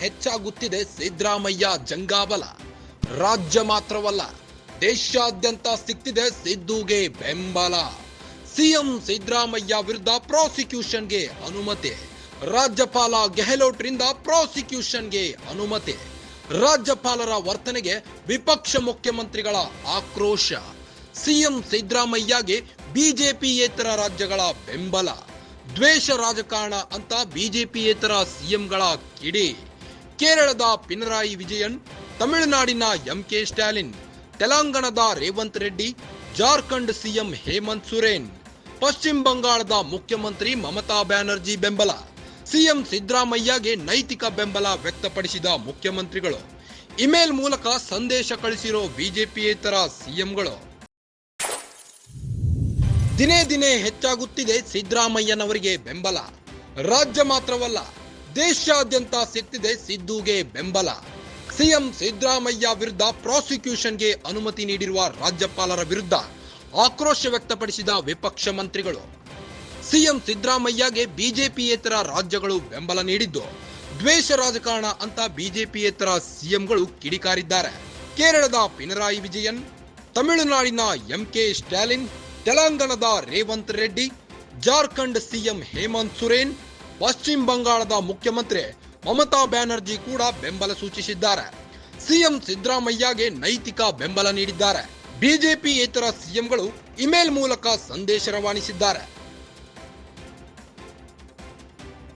ಹೆಚ್ಚಾಗುತ್ತಿದೆ ಸಿದ್ದರಾಮಯ್ಯ ಜಂಗಾಬಲ. ರಾಜ್ಯ ಮಾತ್ರವಲ್ಲ, ದೇಶಾದ್ಯಂತ ಸಿಗ್ತಿದೆ ಸಿದ್ದುಗೆ ಬೆಂಬಲ. ಸಿಎಂ ಸಿದ್ದರಾಮಯ್ಯ ವಿರುದ್ಧ ಪ್ರಾಸಿಕ್ಯೂಷನ್ಗೆ ಅನುಮತಿ. ರಾಜ್ಯಪಾಲ ಗೆಹ್ಲೋಟ್ರಿಂದ ಪ್ರಾಸಿಕ್ಯೂಷನ್ಗೆ ಅನುಮತಿ. ರಾಜ್ಯಪಾಲರ ವರ್ತನೆಗೆ ವಿಪಕ್ಷ ಮುಖ್ಯಮಂತ್ರಿಗಳ ಆಕ್ರೋಶ. ಸಿಎಂ ಸಿದ್ದರಾಮಯ್ಯಗೆ ಬಿಜೆಪಿಯೇತರ ರಾಜ್ಯಗಳ ಬೆಂಬಲ. ದ್ವೇಷ ರಾಜಕಾರಣ ಅಂತ ಬಿಜೆಪಿಯೇತರ ಸಿಎಂಗಳ ಕಿಡಿ. ಕೇರಳದ ಪಿನರಾಯಿ ವಿಜಯನ್, ತಮಿಳುನಾಡಿನ ಎಂಕೆ ಸ್ಟಾಲಿನ್, ತೆಲಂಗಾಣದ ರೇವಂತ್ ರೆಡ್ಡಿ, ಜಾರ್ಖಂಡ್ ಸಿಎಂ ಹೇಮಂತ್ ಸೊರೇನ್, ಪಶ್ಚಿಮ ಬಂಗಾಳದ ಮುಖ್ಯಮಂತ್ರಿ ಮಮತಾ ಬ್ಯಾನರ್ಜಿ ಬೆಂಬಲ. ಸಿಎಂ ಸಿದ್ದರಾಮಯ್ಯಗೆ ನೈತಿಕ ಬೆಂಬಲ ವ್ಯಕ್ತಪಡಿಸಿದ ಮುಖ್ಯಮಂತ್ರಿಗಳು. ಇಮೇಲ್ ಮೂಲಕ ಸಂದೇಶ ಕಳಿಸಿರೋ ಬಿಜೆಪಿಯೇತರ ಸಿಎಂಗಳು. ದಿನೇ ದಿನೇ ಹೆಚ್ಚಾಗುತ್ತಿದೆ ಸಿದ್ದರಾಮಯ್ಯನವರಿಗೆ ಬೆಂಬಲ. ರಾಜ್ಯ ಮಾತ್ರವಲ್ಲ, ದೇಶಾದ್ಯಂತ ಸಿಗ್ತಿದೆ ಸಿದ್ದುಗೆ ಬೆಂಬಲ. ಸಿಎಂ ಸಿದ್ದರಾಮಯ್ಯ ವಿರುದ್ಧ ಪ್ರಾಸಿಕ್ಯೂಷನ್ಗೆ ಅನುಮತಿ ನೀಡಿರುವ ರಾಜ್ಯಪಾಲರ ವಿರುದ್ಧ ಆಕ್ರೋಶ ವ್ಯಕ್ತಪಡಿಸಿದ ವಿಪಕ್ಷ ಮಂತ್ರಿಗಳು. ಸಿಎಂ ಸಿದ್ದರಾಮಯ್ಯಗೆ ಬಿಜೆಪಿಯೇತರ ರಾಜ್ಯಗಳು ಬೆಂಬಲ ನೀಡಿದ್ದು ದ್ವೇಷ ರಾಜಕಾರಣ ಅಂತ ಬಿಜೆಪಿಯೇತರ ಸಿಎಂಗಳು ಕಿಡಿಕಾರಿದ್ದಾರೆ. ಕೇರಳದ ಪಿನರಾಯಿ ವಿಜಯನ್, ತಮಿಳುನಾಡಿನ ಎಂಕೆ ಸ್ಟಾಲಿನ್, ತೆಲಂಗಾಣದ ರೇವಂತ್ ರೆಡ್ಡಿ, ಜಾರ್ಖಂಡ್ ಸಿಎಂ ಹೇಮಂತ್ ಸೊರೇನ್, ಪಶ್ಚಿಮ ಬಂಗಾಳದ ಮುಖ್ಯಮಂತ್ರಿ ಮಮತಾ ಬ್ಯಾನರ್ಜಿ ಕೂಡ ಬೆಂಬಲ ಸೂಚಿಸಿದ್ದಾರೆ. ಸಿಎಂ ಸಿದ್ದರಾಮಯ್ಯಗೆ ನೈತಿಕ ಬೆಂಬಲ ನೀಡಿದ್ದಾರೆ. ಬಿಜೆಪಿಯೇತರ ಸಿಎಂಗಳು ಇಮೇಲ್ ಮೂಲಕ ಸಂದೇಶ ರವಾನಿಸಿದ್ದಾರೆ.